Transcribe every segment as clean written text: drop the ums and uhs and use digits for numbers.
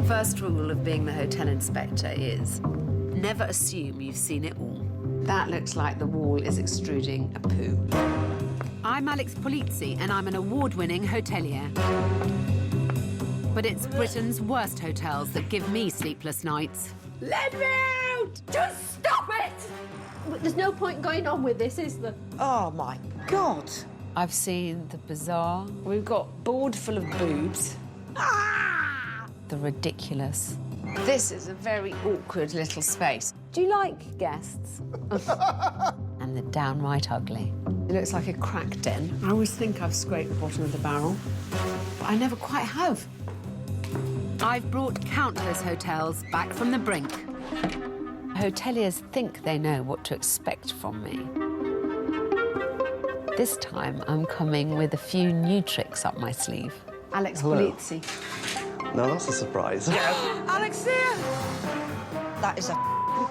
First rule of being the hotel inspector is never assume you've seen it all. That looks like the wall is extruding a poo. I'm Alex Polizzi, and I'm an award-winning hotelier. But it's Britain's worst hotels that give me sleepless nights. Let me out! Just stop it! There's no point going on with this, is there? Oh, my God. I've seen the bizarre. We've got board full of boobs. Ah! The ridiculous. This is a very awkward little space. Do you like guests? And the downright ugly. It looks like a crack den. I always think I've scraped the bottom of the barrel, but I never quite have. I've brought countless hotels back from the brink. Hoteliers think they know what to expect from me. This time, I'm coming with a few new tricks up my sleeve. Alex Polizzi. No, that's a surprise. Alexia! That is a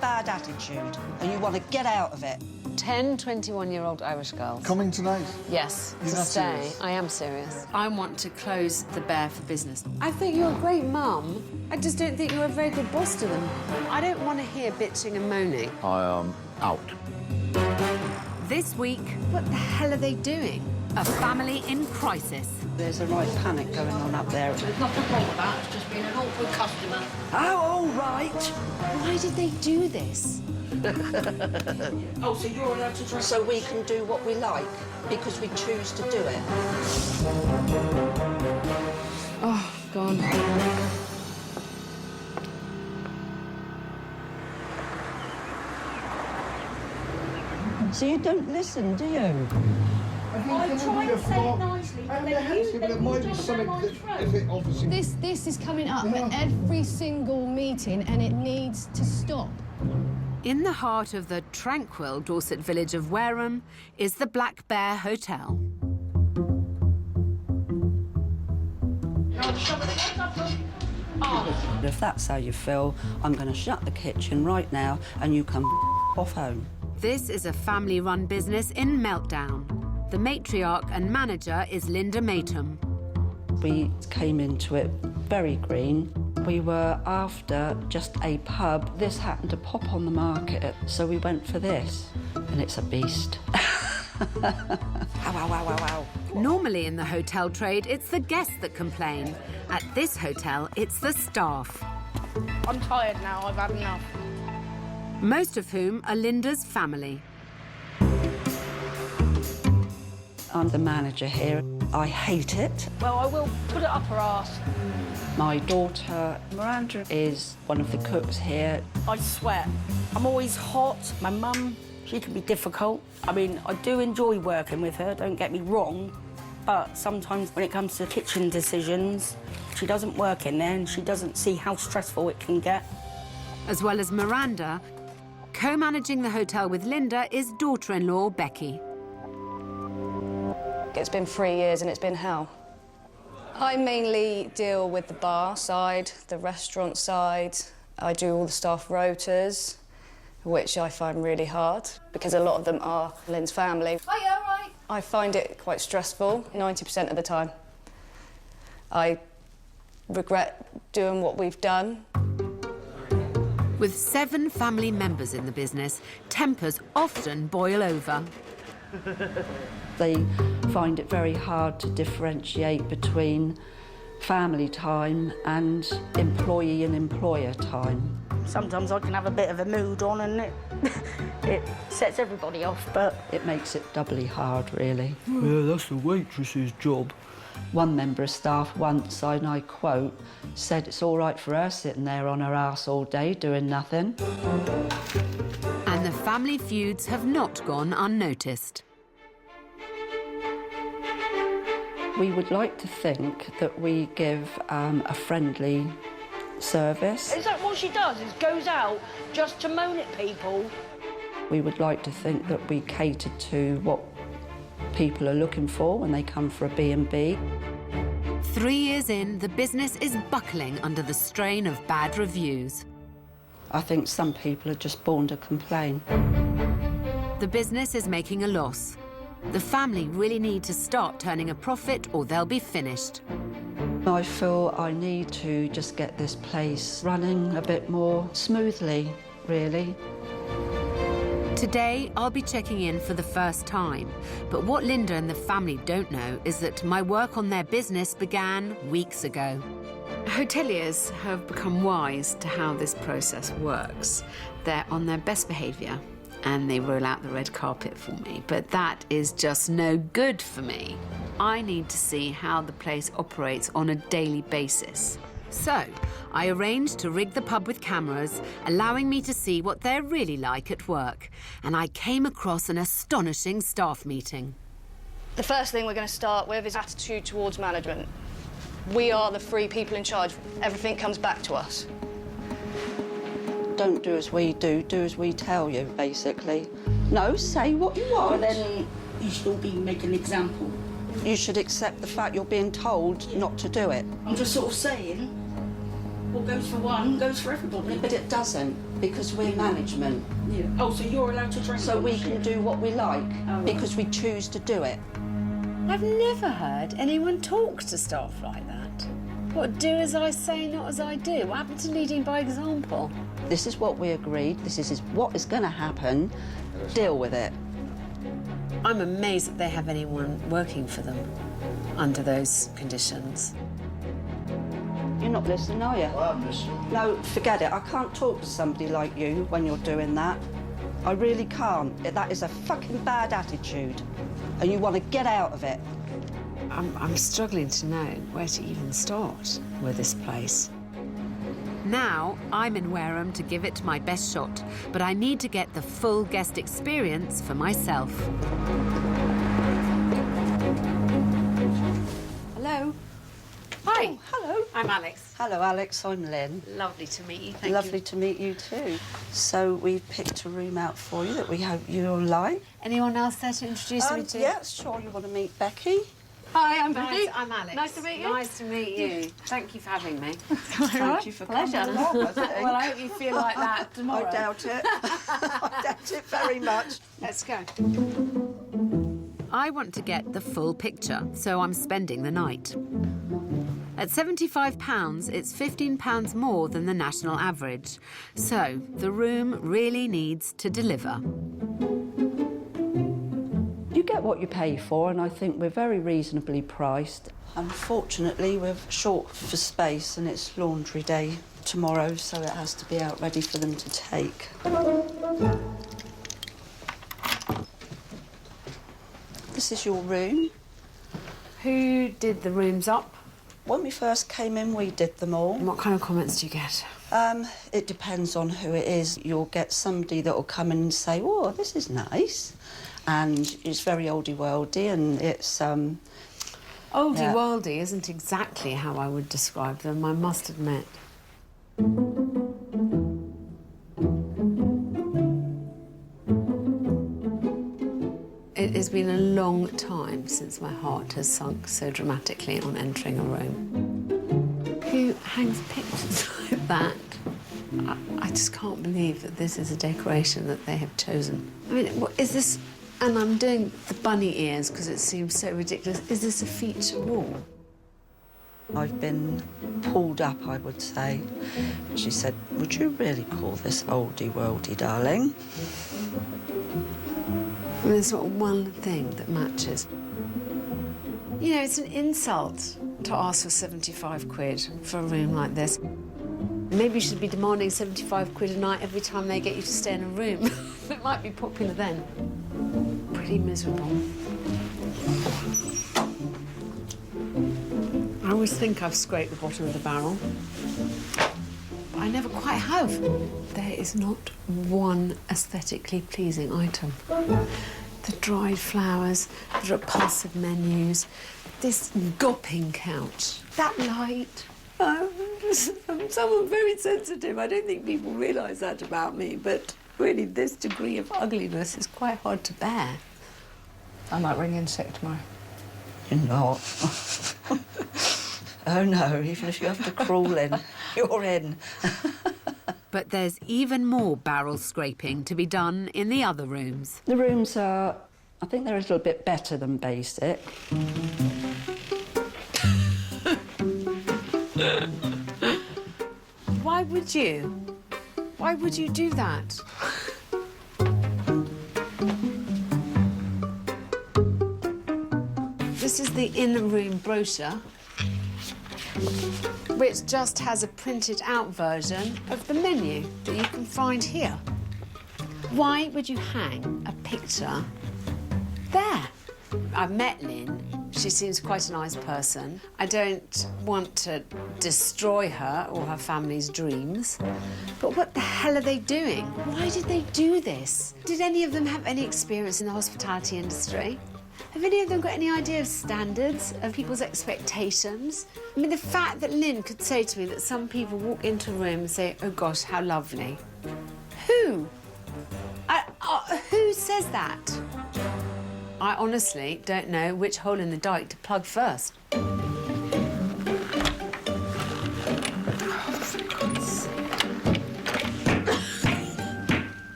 bad attitude, and you want to get out of it. 10 21-year-old Irish girls. Coming tonight? Yes, You're to not stay. serious? I am serious. I want to close the Bear for business. I think you're a great mum. I just don't think you're a very good boss to them. I don't want to hear bitching and moaning. I am out. This week, what the hell are they doing? A family in crisis. There's a right panic going on up there. There's nothing wrong with that. It's just been an awkward customer. Oh, all right. Why did they do this? Oh, so you're allowed to dress... So we can do what we like, because we choose to do it. Oh, God. So you don't listen, do you? I try and say it nicely, but then you just go down my throat. This is coming up at every single meeting, and it needs to stop. In the heart of the tranquil Dorset village of Wareham is the Black Bear Hotel. If that's how you feel, I'm going to shut the kitchen right now, and you come off home. This is a family-run business in meltdown. The matriarch and manager is Linda Matum. We came into it very green. We were after just a pub. This happened to pop on the market, so we went for this. And it's a beast. Ow, ow, ow, ow, ow. Normally in the hotel trade, it's the guests that complain. At this hotel, it's the staff. I'm tired now, I've had enough. Most of whom are Linda's family. I'm the manager here. I hate it. Well, I will put it up her arse. My daughter, Miranda, is one of the cooks here. I sweat. I'm always hot. My mum, she can be difficult. I mean, I do enjoy working with her, don't get me wrong, but sometimes when it comes to kitchen decisions, she doesn't work in there and she doesn't see how stressful it can get. As well as Miranda, co-managing the hotel with Linda is daughter-in-law Becky. It's been 3 years and it's been hell. I mainly deal with the bar side, the restaurant side. I do all the staff rotas, which I find really hard because a lot of them are Lynn's family. Hiya, all right? I find it quite stressful 90% of the time. I regret doing what we've done. With 7 family members in the business, tempers often boil over. They find it very hard to differentiate between family time and employee and employer time. Sometimes I can have a bit of a mood on and it sets everybody off, but... It makes it doubly hard, really. Yeah, that's the waitress's job. One member of staff once, and I quote, said it's all right for her sitting there on her arse all day doing nothing. And the family feuds have not gone unnoticed. We would like to think that we give a friendly service. Is that what she does, is goes out just to moan at people? We would like to think that we cater to what people are looking for when they come for a B&B. 3 years in, the business is buckling under the strain of bad reviews. I think some people are just born to complain. The business is making a loss. The family really need to start turning a profit or they'll be finished. I feel I need to just get this place running a bit more smoothly, really. Today, I'll be checking in for the first time. But what Linda and the family don't know is that my work on their business began weeks ago. Hoteliers have become wise to how this process works. They're on their best behaviour and they roll out the red carpet for me. But that is just no good for me. I need to see how the place operates on a daily basis. So, I arranged to rig the pub with cameras, allowing me to see what they're really like at work. And I came across an astonishing staff meeting. The first thing we're going to start with is attitude towards management. We are the free people in charge. Everything comes back to us. Don't do as we do as we tell you, basically. No, say what you want. But then you should all be making an example. You should accept the fact you're being told not to do it. I'm just sort of saying, what goes for one goes for everybody. But it doesn't, because we're management. Yeah. Oh, so you're allowed to drink? So we can do what we like, because we choose to do it. I've never heard anyone talk to staff like that. What, do as I say, not as I do? What happened to leading by example? This is what we agreed. This is what is going to happen. Deal with it. I'm amazed that they have anyone working for them under those conditions. You're not listening, are you? I'm listening. No, forget it. I can't talk to somebody like you when you're doing that. I really can't. That is a fucking bad attitude. And you want to get out of it. I'm struggling to know where to even start with this place. Now, I'm in Wareham to give it my best shot, but I need to get the full guest experience for myself. Hello. Hi. Oh, hello. I'm Alex. Hello, Alex. I'm Lynn. Lovely to meet you. Thank Lovely you. to meet you too. So we've picked a room out for you that we hope you'll like. Anyone else there to introduce me to? Yeah, sure. You want to meet Becky? Hi, I'm Nice, Becky. I'm Alex. Nice to meet you. Nice to meet you. Thank you for having me. Thank you for coming along, I think. Well, I hope you feel like that tomorrow. I doubt it. I doubt it very much. Let's go. I want to get the full picture, so I'm spending the night. At £75, it's £15 more than the national average. So the room really needs to deliver. You get what you pay for, and I think we're very reasonably priced. Unfortunately, we're short for space, and it's laundry day tomorrow, so it has to be out ready for them to take. This is your room. Who did the rooms up? When we first came in, we did them all. And what kind of comments do you get? It depends on who it is. You'll get somebody that will come in and say, "Oh, this is nice," and it's very oldie-worldy, and it's Oldie-worldy isn't exactly how I would describe them, I must admit. It has been a long time since my heart has sunk so dramatically on entering a room. Who hangs pictures like that? I just can't believe that this is a decoration that they have chosen. I mean, what is this? And I'm doing the bunny ears because it seems so ridiculous. Is this a feature wall? I've been pulled up, I would say. She said, "Would you really call this oldie-worldy, darling?" I mean, there's not one thing that matches. You know, it's an insult to ask for 75 quid for a room like this. Maybe you should be demanding 75 quid a night every time they get you to stay in a room. It might be popular then. Pretty miserable. I always think I've scraped the bottom of the barrel. But I never quite have. There is not one aesthetically pleasing item. The dried flowers, the repulsive menus, this gawping couch, that light. I'm someone very sensitive. I don't think people realise that about me, but really this degree of ugliness is quite hard to bear. I might ring in sick tomorrow. You're not. Oh, no, even if you have to crawl in, you're in. But there's even more barrel scraping to be done in the other rooms. The rooms are, I think they're a little bit better than basic. Why would you? Why would you do that? This is the in-room brochure, which just has a printed-out version of the menu that you can find here. Why would you hang a picture there? I've met Lynn. She seems quite a nice person. I don't want to destroy her or her family's dreams. But what the hell are they doing? Why did they do this? Did any of them have any experience in the hospitality industry? Have any of them got any idea of standards, of people's expectations? I mean, the fact that Lynn could say to me that some people walk into a room and say, oh gosh, how lovely. Who? Who says that? I honestly don't know which hole in the dike to plug first. Let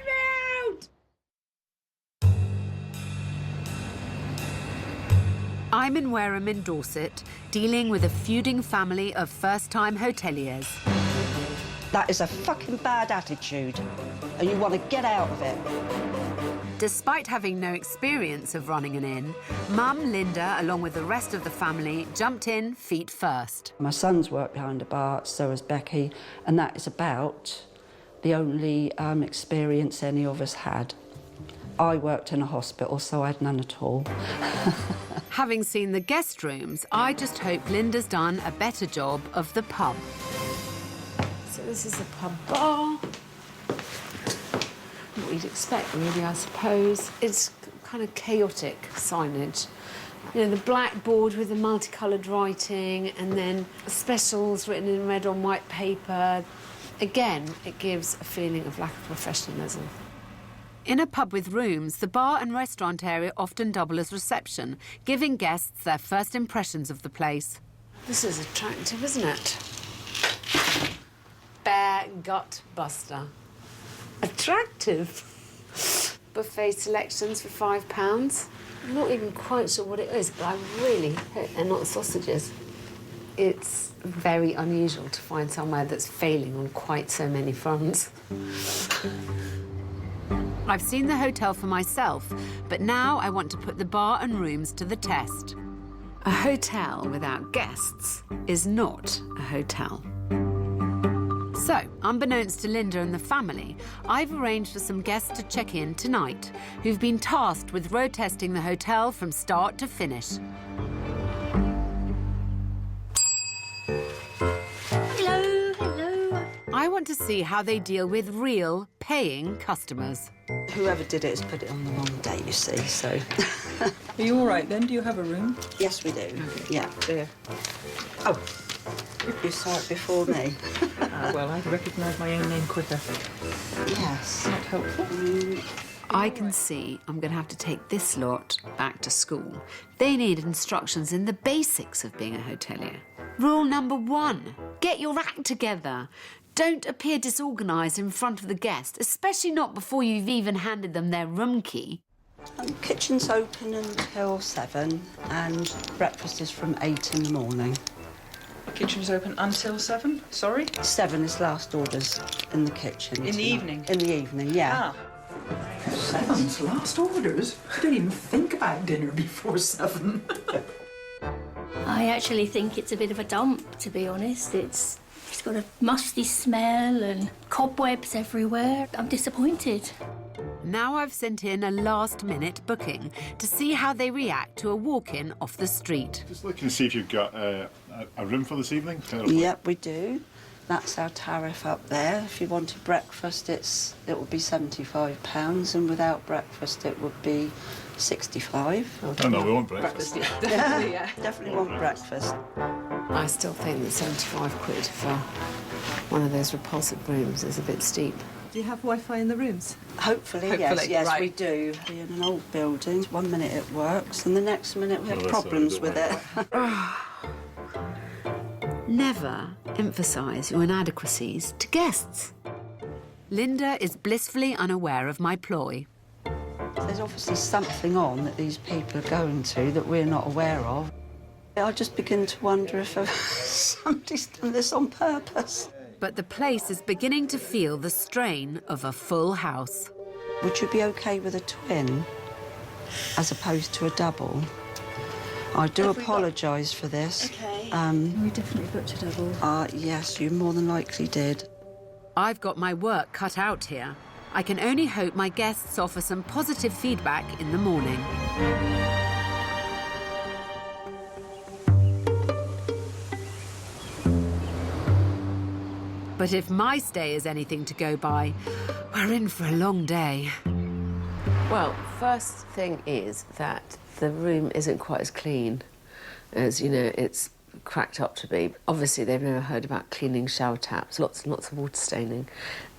me out! I'm in Wareham in Dorset, dealing with a feuding family of first-time hoteliers. That is a fucking bad attitude, and you want to get out of it. Despite having no experience of running an inn, Mum, Linda, along with the rest of the family, jumped in feet first. My son's worked behind a bar, so has Becky, and that is about the only experience any of us had. I worked in a hospital, so I had none at all. Having seen the guest rooms, I just hope Linda's done a better job of the pub. So this is a pub bar. What you'd expect, really, I suppose. It's kind of chaotic signage. You know, the blackboard with the multicoloured writing and then specials written in red on white paper. Again, it gives a feeling of lack of professionalism. In a pub with rooms, the bar and restaurant area often double as reception, giving guests their first impressions of the place. This is attractive, isn't it? Bear gut buster. Attractive. Buffet selections for £5. I'm not even quite sure what it is, but I really hope they're not sausages. It's very unusual to find somewhere that's failing on quite so many fronts. I've seen the hotel for myself, but now I want to put the bar and rooms to the test. A hotel without guests is not a hotel. So, unbeknownst to Linda and the family, I've arranged for some guests to check in tonight, who've been tasked with road testing the hotel from start to finish. Hello, hello. I want to see how they deal with real, paying customers. Whoever did it has put it on the wrong day, you see, so... Are you all right, then? Do you have a room? Yes, we do. Yeah. Oh, you saw it before me. Well, I recognise my own name quicker. Yes. Not helpful. I can see I'm going to have to take this lot back to school. They need instructions in the basics of being a hotelier. Rule number 1, get your act together. Don't appear disorganised in front of the guest, especially not before you've even handed them their room key. Kitchen's open until 7 and breakfast is from 8 in the morning. Kitchen's open until 7? Sorry? 7 is last orders in the kitchen. In the tonight. evening? In the evening, yeah. Ah. 7's last orders? You don't even think about dinner before 7. I actually think it's a bit of a dump, to be honest. It's got a musty smell and cobwebs everywhere. I'm disappointed. Now I've sent in a last-minute booking to see how they react to a walk-in off the street. Just looking to see if you've got a room for this evening. Yep, we do. That's our tariff up there. If you wanted breakfast, it would be £75, and without breakfast, it would be 65. Oh, no, we want breakfast. Definitely, yeah. Definitely want breakfast. I still think that 75 quid for one of those repulsive rooms is a bit steep. Do you have Wi-Fi in the rooms? Hopefully, yes, right. we do. We're in an old building. 1 minute it works, and the next minute we have problems with it. Never emphasise your inadequacies to guests. Linda is blissfully unaware of my ploy. There's obviously something on that these people are going to that we're not aware of. I just begin to wonder if somebody's done this on purpose. But the place is beginning to feel the strain of a full house. Would you be OK with a twin as opposed to a double? I do apologise for this. OK. We definitely booked a double. Yes, you more than likely did. I've got my work cut out here. I can only hope my guests offer some positive feedback in the morning. But if my stay is anything to go by, we're in for a long day. Well, first thing is that the room isn't quite as clean as, you know, it's cracked up to be. Obviously, they've never heard about cleaning shower taps, lots and lots of water staining.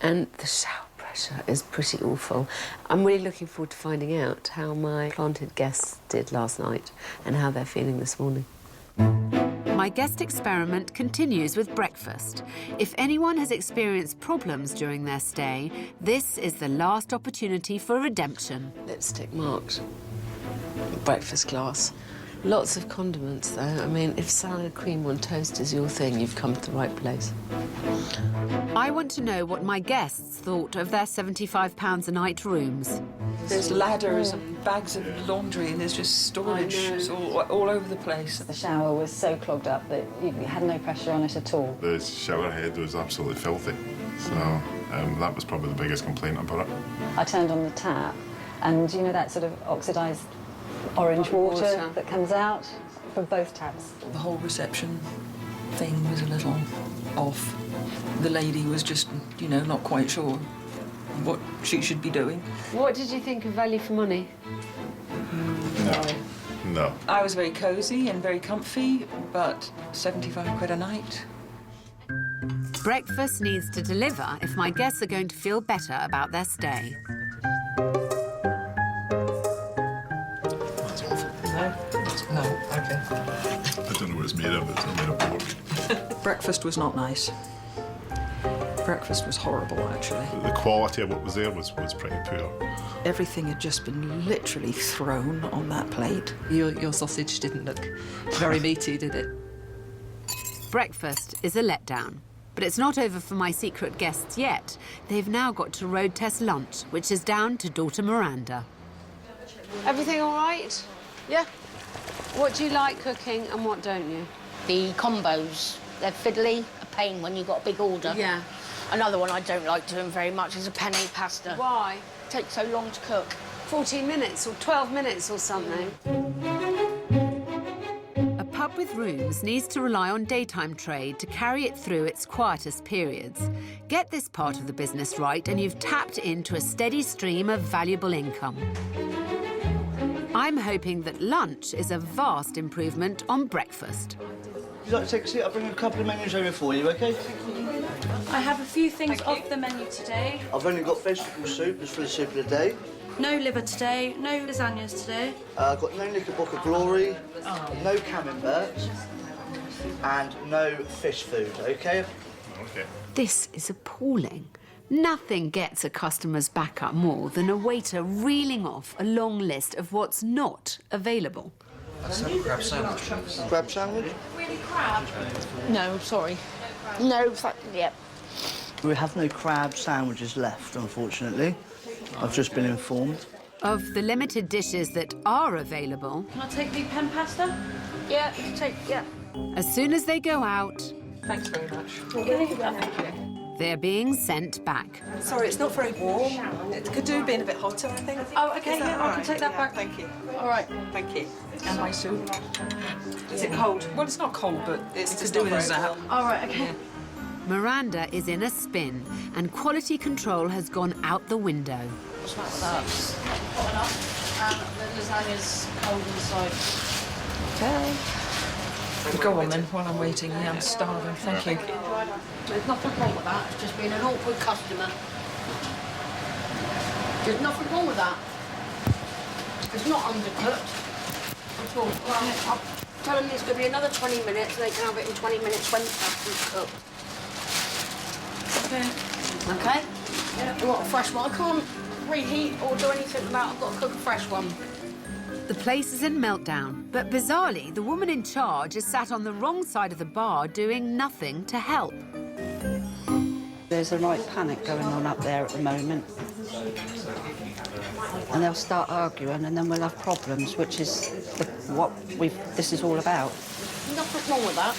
And the shower pressure is pretty awful. I'm really looking forward to finding out how my planted guests did last night and how they're feeling this morning. My guest experiment continues with breakfast. If anyone has experienced problems during their stay, this is the last opportunity for redemption. Lipstick marked breakfast glass. Lots of condiments, though. I mean, if salad cream on toast is your thing, you've come to the right place. I want to know what my guests thought of their £75 a night rooms. There's ladders and bags of laundry, and there's just storage all over the place. The shower was so clogged up that you had no pressure on it at all. The shower head was absolutely filthy, so that was probably the biggest complaint about it. I turned on the tap, and you know that sort of oxidised orange water that comes out from both taps. The whole reception thing was a little off. The lady was just, you know, not quite sure what she should be doing. What did you think of value for money? No. I was very cosy and very comfy, but 75 quid a night. Breakfast needs to deliver if my guests are going to feel better about their stay. No, okay. I don't know what it's made of, it's not made of pork. Breakfast was not nice. Breakfast was horrible, actually. The quality of what was there was pretty poor. Everything had just been literally thrown on that plate. Your sausage didn't look very meaty, did it? Breakfast is a letdown. But it's not over for my secret guests yet. They've now got to road test lunch, which is down to daughter Miranda. Everything all right? Yeah. What do you like cooking and what don't you? The combos, they're fiddly, a pain when you've got a big order. Yeah. Another one I don't like doing very much is a penne pasta. Why? It takes so long to cook. 14 minutes or 12 minutes or something. A pub with rooms needs to rely on daytime trade to carry it through its quietest periods. Get this part of the business right and you've tapped into a steady stream of valuable income. I'm hoping that lunch is a vast improvement on breakfast. Would you like to take a seat? I'll bring a couple of menus over for you, OK? I have a few things off the menu today. I've only got vegetable soup, just for the soup of the day. No liver today, no lasagnas today. I've got no Knickerbocker Glory, no camembert, and no fish food, OK? OK. This is appalling. Nothing gets a customer's back up more than a waiter reeling off a long list of what's not available. Let's have a crab sandwich. Crab sandwich? Really crab? No, sorry. No, yep. We have no crab sandwiches left, unfortunately. I've just been informed. Of the limited dishes that are available... Can I take the pen pasta? Yeah, yeah. As soon as they go out... Thanks very much. Okay. Thank you. They're being sent back. Sorry, it's not very warm. It could do being a bit hotter, I think. Oh, OK, yeah, I can take that back. Thank you. All right. Thank you. And my soup. Is it cold? Well, it's not cold, but It's it's just doing not us very out. All right, OK. Yeah. Miranda is in a spin, and quality control has gone out the window. What's that? Hot enough. And the lasagna's cold inside. Okay. Go on then, while I'm waiting. Yeah, I'm starving. Thank you. There's nothing wrong with that. It's just being an awkward customer. There's nothing wrong with that. It's not undercooked at all. Well, I'll tell them it's going to be another 20 minutes and they can have it in 20 minutes when the pasta's cooked. Okay. OK? Yeah. You want a fresh one? I can't reheat or do anything about it. I've got to cook a fresh one. The place is in meltdown, but bizarrely, the woman in charge is sat on the wrong side of the bar doing nothing to help. There's a right panic going on up there at the moment. And they'll start arguing and then we'll have problems, which is this is all about. Nothing wrong with that.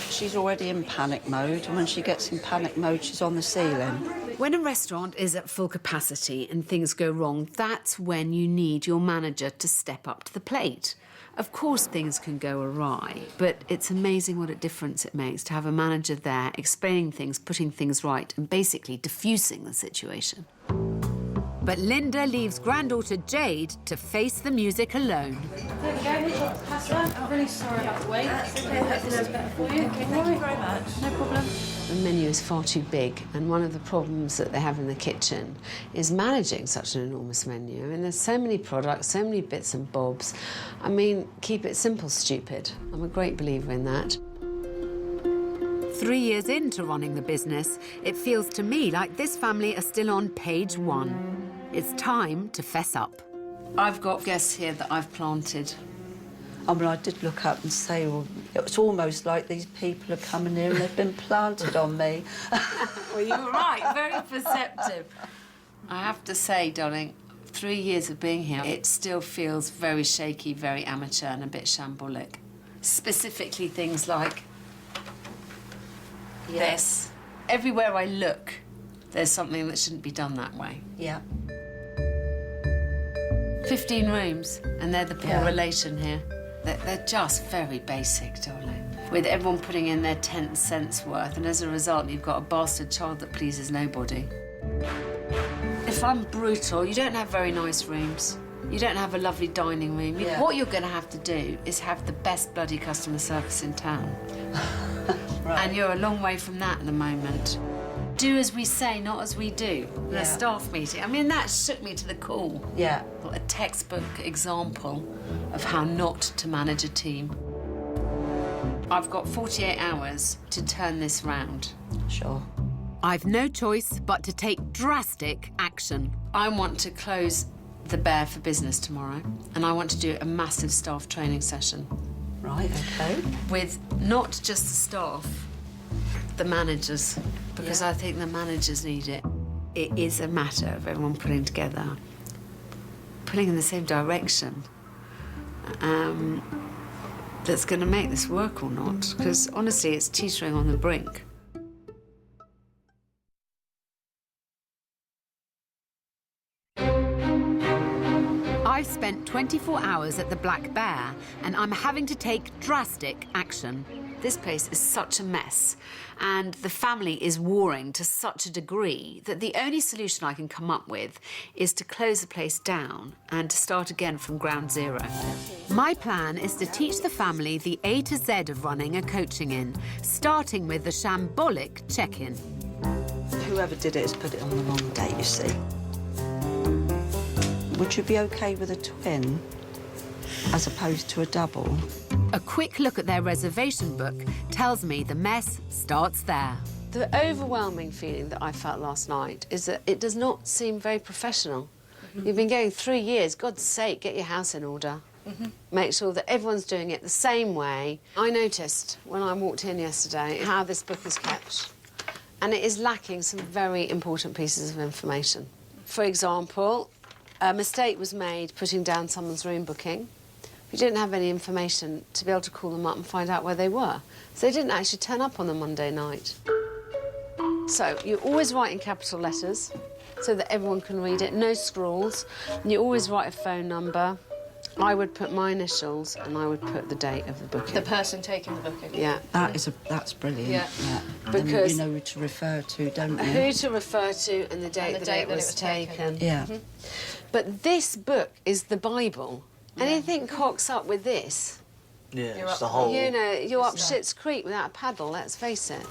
She's already in panic mode, and when she gets in panic mode, she's on the ceiling. When a restaurant is at full capacity and things go wrong, that's when you need your manager to step up to the plate. Of course, things can go awry, but it's amazing what a difference it makes to have a manager there explaining things, putting things right, and basically diffusing the situation. But Linda leaves granddaughter Jade to face the music alone. There we go. Pass that. I'm really sorry about the wait. That's okay. I hope this is better for you. Okay, thank you very much. No problem. The menu is far too big, and one of the problems that they have in the kitchen is managing such an enormous menu. I mean, there's so many products, so many bits and bobs. I mean, keep it simple, stupid. I'm a great believer in that. 3 years into running the business, it feels to me like this family are still on page 1. It's time to fess up. I've got guests here that I've planted. I mean, I did look up and say, well, it's almost like these people are coming here and they've been planted on me. Well, you were right, very perceptive. I have to say, darling, 3 years of being here, it still feels very shaky, very amateur and a bit shambolic. Specifically things like this. Everywhere I look, there's something that shouldn't be done that way. Yeah. 15 rooms, and they're the poor relation here. They're just very basic, darling. With everyone putting in their 10 cents worth, and as a result, you've got a bastard child that pleases nobody. If I'm brutal, you don't have very nice rooms. You don't have a lovely dining room. What you're going to have to do is have the best bloody customer service in town. Right. And you're a long way from that at the moment. Do as we say, not as we do. In a staff meeting. I mean, that shook me to the core. Yeah. A textbook example of how not to manage a team. I've got 48 hours to turn this round. Sure. I've no choice but to take drastic action. I want to close the Bear for business tomorrow, and I want to do a massive staff training session. Right, OK. With not just the staff, the managers, because I think the managers need it. It is a matter of everyone pulling together, pulling in the same direction, that's going to make this work or not, because honestly, it's teetering on the brink. I've spent 24 hours at the Black Bear, and I'm having to take drastic action. This place is such a mess, and the family is warring to such a degree that the only solution I can come up with is to close the place down and to start again from ground zero. My plan is to teach the family the A to Z of running a coaching inn, starting with the shambolic check-in. Whoever did it has put it on the wrong date, you see. Would you be OK with a twin as opposed to a double? A quick look at their reservation book tells me the mess starts there. The overwhelming feeling that I felt last night is that it does not seem very professional. You've been going 3 years. God's sake, get your house in order. Make sure that everyone's doing it the same way. I noticed when I walked in yesterday how this book is kept, and it is lacking some very important pieces of information. For example, a mistake was made putting down someone's room booking. We didn't have any information to be able to call them up and find out where they were. So they didn't actually turn up on the Monday night. So you always write in capital letters so that everyone can read it, no scrawls. And you always write a phone number. I would put my initials and I would put the date of the booking. The person taking the booking. Yeah. That's brilliant. Yeah. Because then you know who to refer to, don't you? Who to refer to and the date that it was taken. Yeah. But this book is the Bible. Anything cocks up with this, it's the whole... you know, you're up Schitt's Creek without a paddle, let's face it.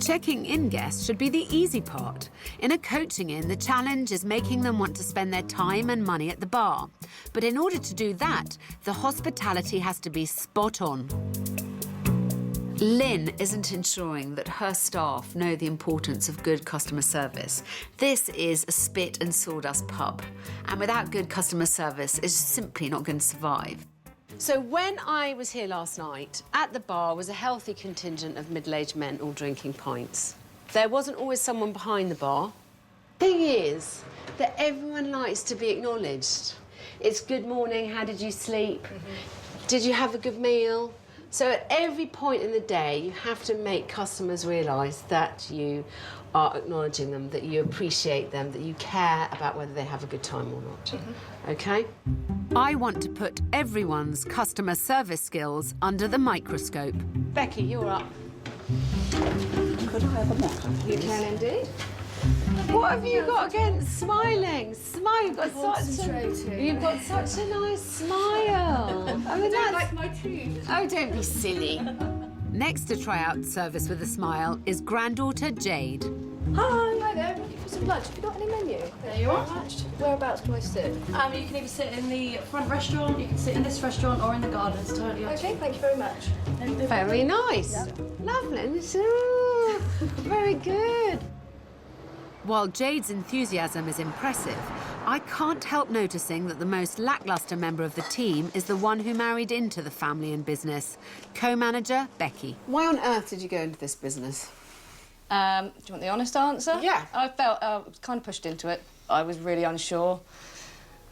Checking in guests should be the easy part. In a coaching inn, the challenge is making them want to spend their time and money at the bar. But in order to do that, the hospitality has to be spot on. Lynn isn't ensuring that her staff know the importance of good customer service. This is a spit and sawdust pub, and without good customer service, it's simply not going to survive. So when I was here last night, at the bar was a healthy contingent of middle-aged men all drinking pints. There wasn't always someone behind the bar. Thing is that everyone likes to be acknowledged. It's good morning, how did you sleep? Did you have a good meal? So at every point in the day, you have to make customers realise that you are acknowledging them, that you appreciate them, that you care about whether they have a good time or not. OK? I want to put everyone's customer service skills under the microscope. Becky, you're up. Could I have a mop, You please? can indeed. What have you got against smiling? Smile. You've got such a nice smile. I mean, that's like my tooth. Oh, don't be silly. Next to try out service with a smile is granddaughter Jade. Hi there. I'm looking for some lunch. Have you got any menu? There you are. Whereabouts can I sit? You can either sit in the front restaurant, you can sit in this restaurant, or in the gardens. Totally up to you. Okay, thank you very much. Very nice. Lovely. Ooh, very good. While Jade's enthusiasm is impressive, I can't help noticing that the most lacklustre member of the team is the one who married into the family and business, co-manager Becky. Why on earth did you go into this business? Do you want the honest answer? Yeah. I felt I was kind of pushed into it. I was really unsure,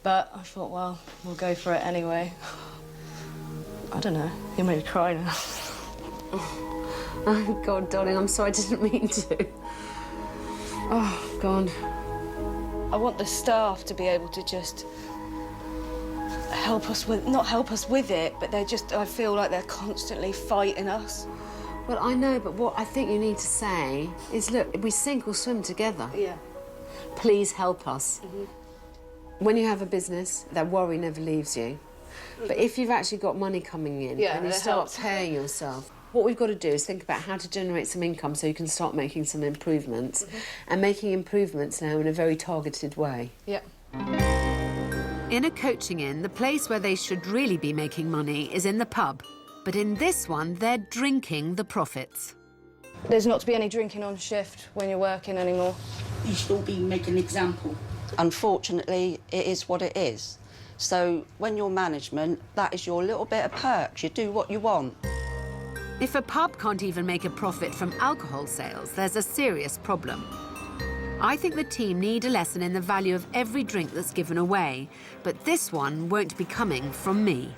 but I thought, well, we'll go for it anyway. I don't know. You made me cry now. Oh, God, darling, I'm sorry, I didn't mean to. Oh, God. I want the staff to be able to just help us with, not help us with it, but they're just, I feel like they're constantly fighting us. Well, I know, but what I think you need to say is, look, we sink or swim together. Yeah. Please help us. When you have a business, that worry never leaves you. But if you've actually got money coming in and you start paying yourself, what we've got to do is think about how to generate some income so you can start making some improvements and making improvements now in a very targeted way. Yeah. In a coaching inn, the place where they should really be making money is in the pub. But in this one, they're drinking the profits. There's not to be any drinking on shift when you're working anymore. You should be making an example. Unfortunately, it is what it is. So when you're management, that is your little bit of perks. You do what you want. If a pub can't even make a profit from alcohol sales, there's a serious problem. I think the team need a lesson in the value of every drink that's given away, but this one won't be coming from me.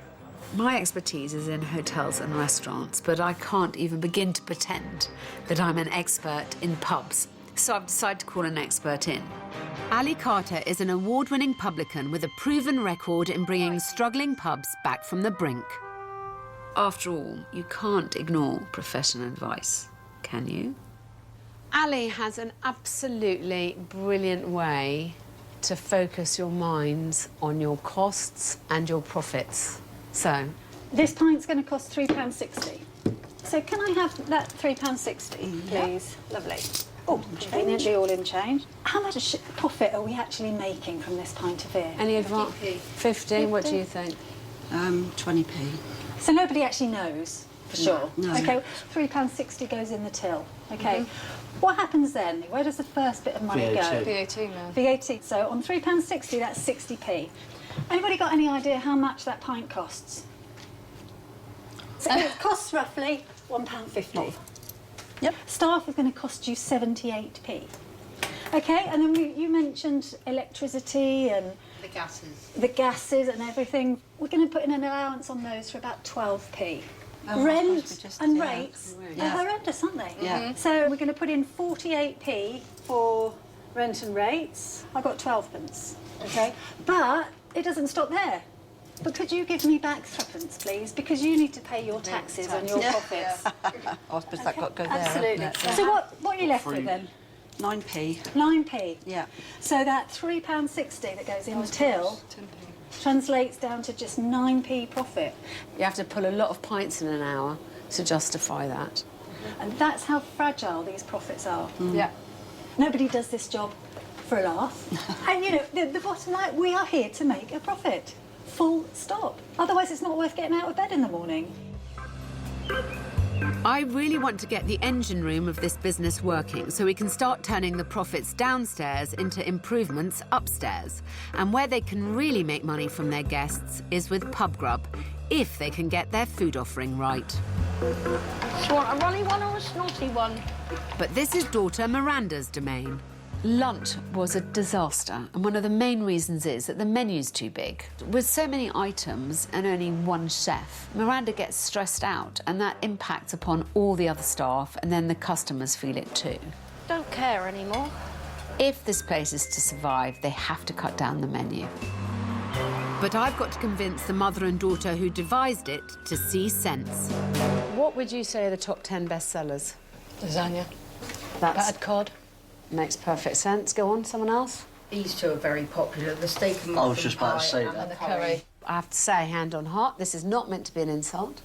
My expertise is in hotels and restaurants, but I can't even begin to pretend that I'm an expert in pubs. So I've decided to call an expert in. Ali Carter is an award-winning publican with a proven record in bringing struggling pubs back from the brink. After all, you can't ignore professional advice, can you? Ali has an absolutely brilliant way to focus your minds on your costs and your profits. So, this pint's going to cost £3.60. So can I have that £3.60, please? Lovely. Oh, conveniently all in change. How much profit are we actually making from this pint of beer? Any advance? 15. What do you think? 20p. So nobody actually knows for sure. No. Okay, £3.60 goes in the till. Okay. What happens then? Where does the first bit of money go? VAT now. VAT. So on £3.60, that's 60p. Anybody got any idea how much that pint costs? So it costs roughly £1.50. Yep. Staff is going to cost you 78p. Okay, and then you mentioned electricity and the gases and everything. We're going to put in an allowance on those for about 12p. Rent and rates are horrendous, aren't they? Yeah. So we're going to put in 48p for rent and rates. I've got 12p, okay? But it doesn't stop there. But could you give me back 3p, please? Because you need to pay your taxes on your profits. I suppose that got to go there. Absolutely. Yeah. So what are you left with then? 9p. 9p? Yeah. So that £3.60 that goes in the till translates down to just 9p profit. You have to pull a lot of pints in an hour to justify that. And that's how fragile these profits are. Yeah. Nobody does this job for a laugh. And, you know, the bottom line, we are here to make a profit. Full stop. Otherwise, it's not worth getting out of bed in the morning. I really want to get the engine room of this business working so we can start turning the profits downstairs into improvements upstairs. And where they can really make money from their guests is with pub grub, if they can get their food offering right. Do you want a runny one or a snotty one? But this is daughter Miranda's domain. Lunch was a disaster, and one of the main reasons is that the menu's too big. With so many items and only one chef, Miranda gets stressed out, and that impacts upon all the other staff, and then the customers feel it too. Don't care anymore. If this place is to survive, they have to cut down the menu. But I've got to convince the mother and daughter who devised it to see sense. What would you say are the top 10 bestsellers? Lasagna. That's... Bad cod. Makes perfect sense. Go on, someone else? These two are very popular, the steak and muffin I was just about to say pie that. and the curry. I have to say, hand on heart, this is not meant to be an insult,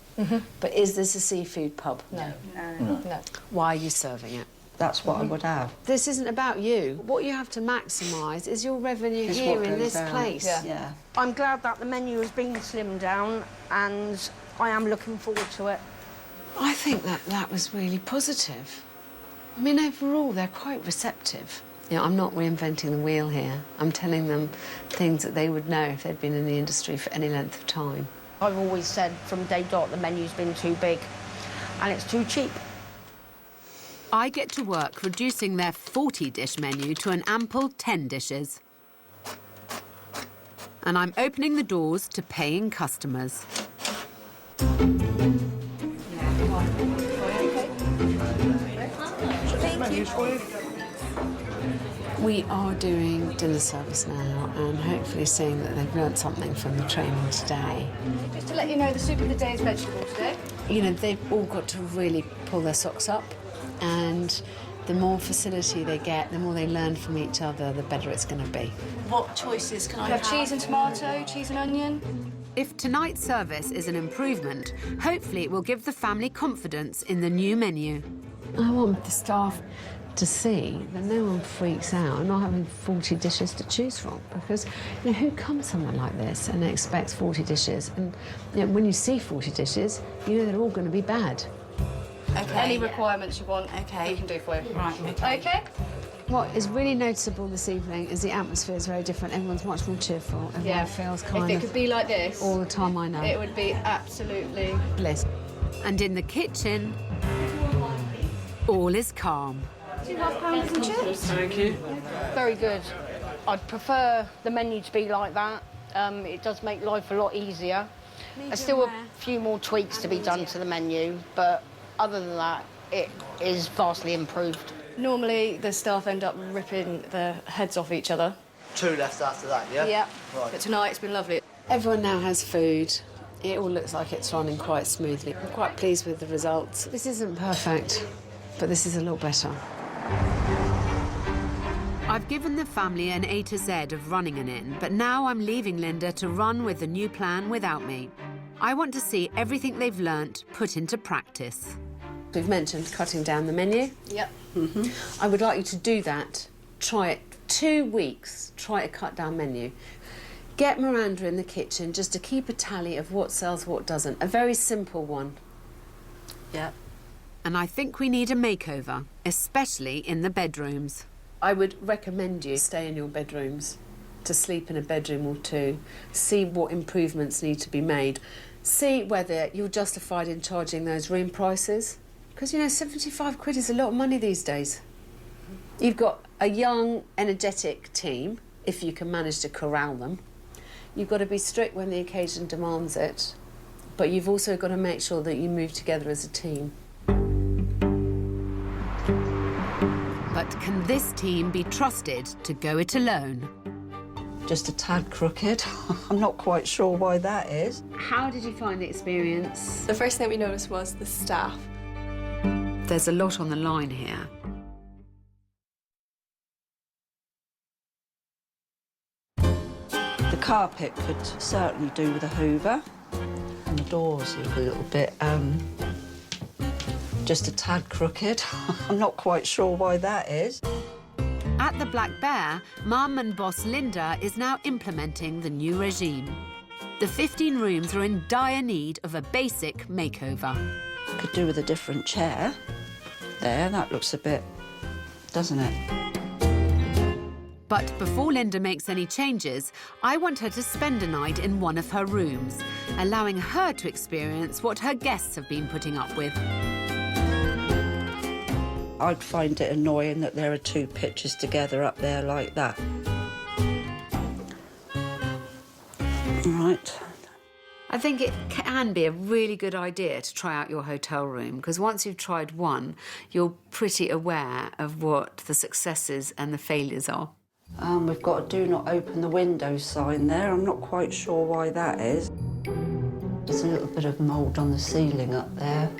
but is this a seafood pub? No. No. Why are you serving it? That's what I would have. This isn't about you. What you have to maximise is your revenue here in this place. Yeah. I'm glad that the menu has been slimmed down and I am looking forward to it. I think that was really positive. I mean, overall, they're quite receptive. You know, I'm not reinventing the wheel here. I'm telling them things that they would know if they'd been in the industry for any length of time. I've always said from day dot the menu's been too big and it's too cheap. I get to work reducing their 40-dish menu to an ample 10 dishes. And I'm opening the doors to paying customers. We are doing dinner service now and hopefully seeing that they've learnt something from the training today. Just to let you know, the soup of the day is vegetable today. You know, they've all got to really pull their socks up, and the more facility they get, the more they learn from each other, the better it's going to be. What choices can I have? Cheese and tomato, cheese and onion. If tonight's service is an improvement, hopefully it will give the family confidence in the new menu. I want the staff to see that no one freaks out not having 40 dishes to choose from, because you know, who comes somewhere like this and expects 40 dishes, and you know, when you see 40 dishes you know they're all going to be bad. Okay. Any requirements you want, okay, we can do for you. Right, okay. Okay. What is really noticeable this evening is the atmosphere is very different. Everyone's much more cheerful. Everyone feels kind of... If it could be like this... all the time, I know. It would be absolutely... bliss. And in the kitchen, all is calm. 2.5 pounds and chips. Thank you. Very good. I'd prefer the menu to be like that. It does make life a lot easier. There's still a few more tweaks to be done to the menu, but other than that, it is vastly improved. Normally, the staff end up ripping their heads off each other. 2 left after that, yeah? Yeah. Right. But tonight, it's been lovely. Everyone now has food. It all looks like it's running quite smoothly. I'm quite pleased with the results. This isn't perfect, but this is a lot better. I've given the family an A to Z of running an inn, but now I'm leaving Linda to run with the new plan without me. I want to see everything they've learnt put into practice. We've mentioned cutting down the menu. Yep. I would like you to do that. Try it. 2 weeks, try a cut-down menu. Get Miranda in the kitchen just to keep a tally of what sells, what doesn't. A very simple one. Yep. And I think we need a makeover, especially in the bedrooms. I would recommend you stay in your bedrooms, to sleep in a bedroom or two, see what improvements need to be made, see whether you're justified in charging those room prices. Because, you know, 75 quid is a lot of money these days. You've got a young, energetic team, if you can manage to corral them. You've got to be strict when the occasion demands it, but you've also got to make sure that you move together as a team. But can this team be trusted to go it alone? Just a tad crooked. I'm not quite sure why that is. How did you find the experience? The first thing we noticed was the staff. There's a lot on the line here. The carpet could certainly do with a hoover. And the doors are a little bit, just a tad crooked. I'm not quite sure why that is. At the Black Bear, Mum and boss Linda is now implementing the new regime. The 15 rooms are in dire need of a basic makeover. Could do with a different chair. There, that looks a bit, doesn't it? But before Linda makes any changes, I want her to spend a night in one of her rooms, allowing her to experience what her guests have been putting up with. I'd find it annoying that there are two pictures together up there like that. Right. I think it can be a really good idea to try out your hotel room, because once you've tried one, you're pretty aware of what the successes and the failures are. We've got a do not open the window sign there. I'm not quite sure why that is. There's a little bit of mould on the ceiling up there.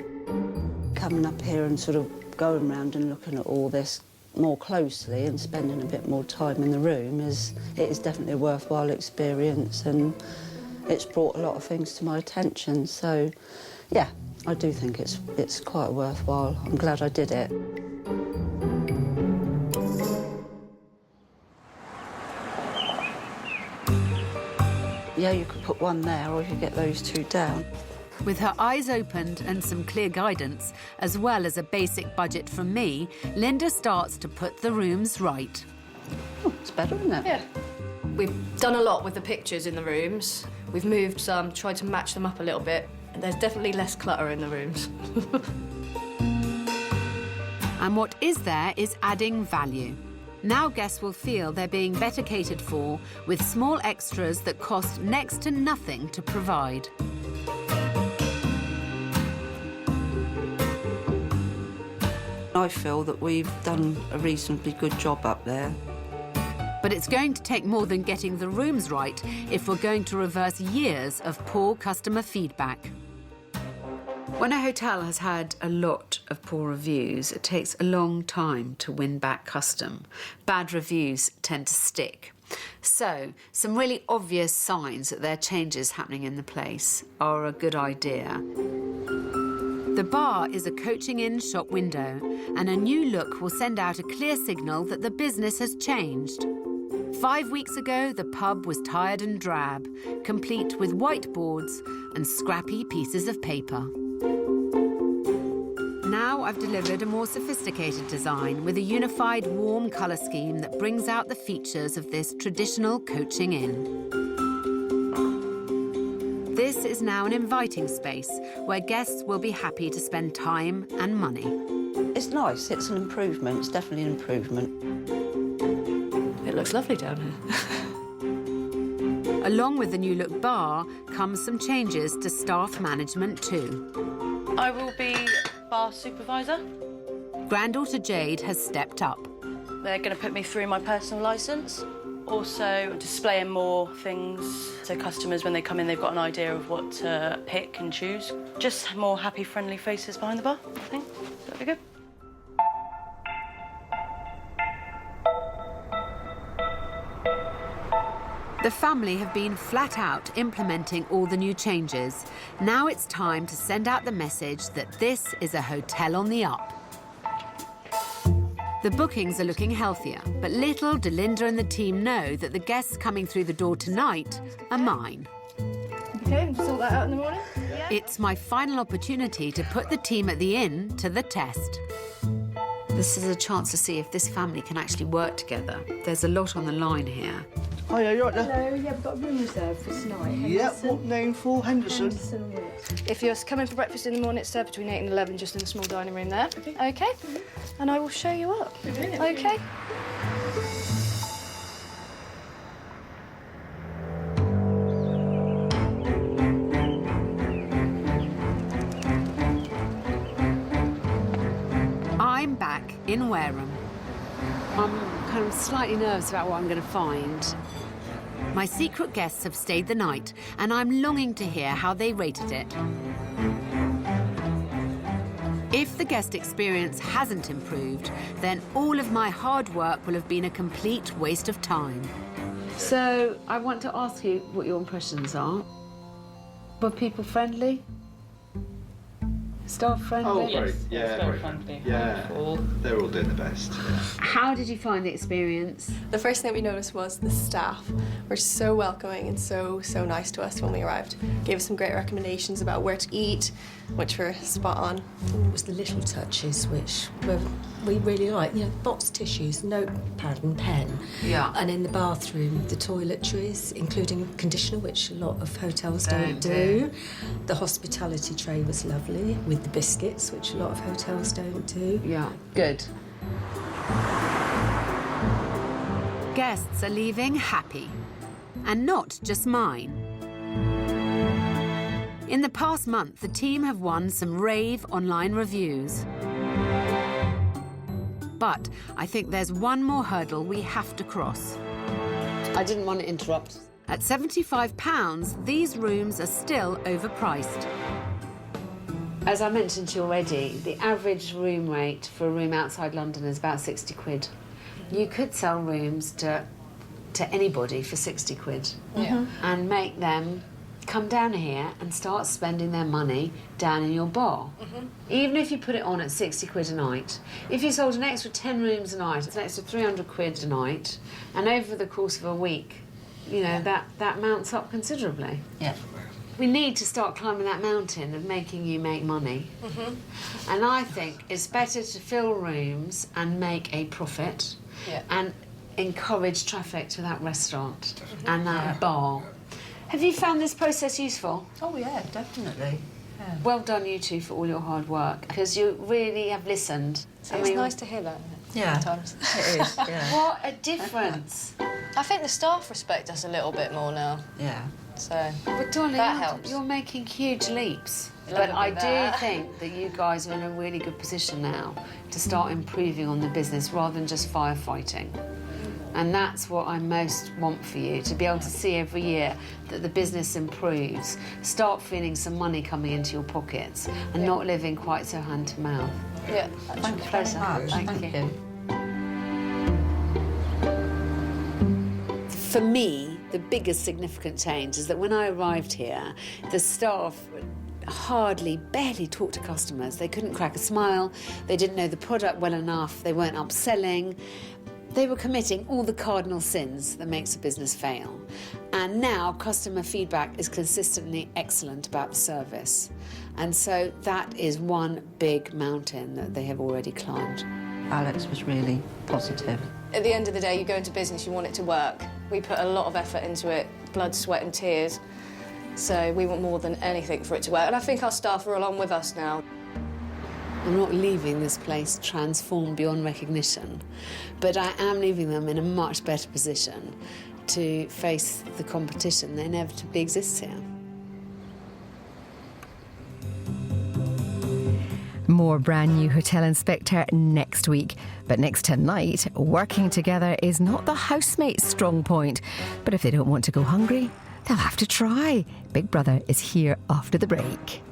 Coming up here and sort of going around and looking at all this more closely and spending a bit more time in the room it is definitely a worthwhile experience, and it's brought a lot of things to my attention. So, yeah, I do think it's quite worthwhile. I'm glad I did it. Yeah, you could put one there, or you could get those two down. With her eyes opened and some clear guidance, as well as a basic budget from me, Linda starts to put the rooms right. Oh, it's better, isn't it? Yeah. We've done a lot with the pictures in the rooms. We've moved some, tried to match them up a little bit. There's definitely less clutter in the rooms. And what is there is adding value. Now guests will feel they're being better catered for, with small extras that cost next to nothing to provide. I feel that we've done a reasonably good job up there. But it's going to take more than getting the rooms right if we're going to reverse years of poor customer feedback. When a hotel has had a lot of poor reviews, it takes a long time to win back custom. Bad reviews tend to stick. So, some really obvious signs that there are changes happening in the place are a good idea. The bar is a coaching-in shop window, and a new look will send out a clear signal that the business has changed. 5 weeks ago, the pub was tired and drab, complete with whiteboards and scrappy pieces of paper. Now I've delivered a more sophisticated design with a unified, warm colour scheme that brings out the features of this traditional coaching inn. This is now an inviting space where guests will be happy to spend time and money. It's nice, it's an improvement, it's definitely an improvement. It looks lovely down here. Along with the new look bar comes some changes to staff management too. I will be bar supervisor. Granddaughter Jade has stepped up. They're going to put me through my personal licence. Also displaying more things so customers, when they come in, they've got an idea of what to pick and choose. Just more happy, friendly faces behind the bar, I think. That'd be good. The family have been flat out implementing all the new changes. Now it's time to send out the message that this is a hotel on the up. The bookings are looking healthier, but little do Linda and the team know that the guests coming through the door tonight are mine. Okay, we'll sort that out in the morning. Yeah. It's my final opportunity to put the team at the inn to the test. This is a chance to see if this family can actually work together. There's a lot on the line here. Oh, yeah, you're right there. Hello, yeah, we've got a room reserved for tonight. Yep, what name for? Henderson. If you're coming for breakfast in the morning, it's served between 8 and 11, just in the small dining room there. Okay? And I will show you up. Okay? I'm back in Wareham. I'm kind of slightly nervous about what I'm going to find. My secret guests have stayed the night, and I'm longing to hear how they rated it. If the guest experience hasn't improved, then all of my hard work will have been a complete waste of time. So, I want to ask you what your impressions are. Were people friendly? Staff friendly? Oh, great. Yeah, very friendly. Yeah, they're all doing the best. Yeah. How did you find the experience? The first thing that we noticed was the staff were so welcoming and so nice to us when we arrived. Gave us some great recommendations about where to eat, which were spot on. It was the little touches which we really like. You know, box tissues, notepad and pen. Yeah. And in the bathroom, the toiletries, including conditioner, which a lot of hotels don't do. The hospitality tray was lovely, with the biscuits, which a lot of hotels don't do. Yeah, good. Guests are leaving happy, and not just mine. In the past month, the team have won some rave online reviews. But I think there's one more hurdle we have to cross. I didn't want to interrupt. At £75, these rooms are still overpriced. As I mentioned to you already, the average room rate for a room outside London is about 60 quid. You could sell rooms to anybody for 60 quid and make them come down here and start spending their money down in your bar. Even if you put it on at 60 quid a night, if you sold an extra 10 rooms a night, it's an extra 300 quid a night, and over the course of a week, you know, that mounts up considerably. Yeah. We need to start climbing that mountain of making you make money. And I think it's better to fill rooms and make a profit and encourage traffic to that restaurant and that bar. Have you found this process useful? Oh, yeah, definitely. Yeah. Well done, you two, for all your hard work, because you really have listened. It's nice to hear that, isn't it? Yeah. Sometimes. It is, yeah. What a difference. I think the staff respect us a little bit more now. Yeah. So, But darling, that helps. You're making huge leaps. A But little I bit do there. think that you guys are in a really good position now to start improving on the business rather than just firefighting. And that's what I most want for you, to be able to see every year that the business improves, start feeling some money coming into your pockets and not living quite so hand to mouth. Yeah. Thank you Pleasure. very much. Thank you. For me, the biggest significant change is that when I arrived here, the staff barely talked to customers. They couldn't crack a smile, they didn't know the product well enough, they weren't upselling. They were committing all the cardinal sins that makes a business fail. And now customer feedback is consistently excellent about the service. And so that is one big mountain that they have already climbed. Alex was really positive. At the end of the day, you go into business, you want it to work. We put a lot of effort into it, blood, sweat and tears. So we want more than anything for it to work. And I think our staff are along with us now. I'm not leaving this place transformed beyond recognition, but I am leaving them in a much better position to face the competition that inevitably exists here. More brand new Hotel Inspector next week. But next tonight, working together is not the housemate's strong point. But if they don't want to go hungry, they'll have to try. Big Brother is here after the break.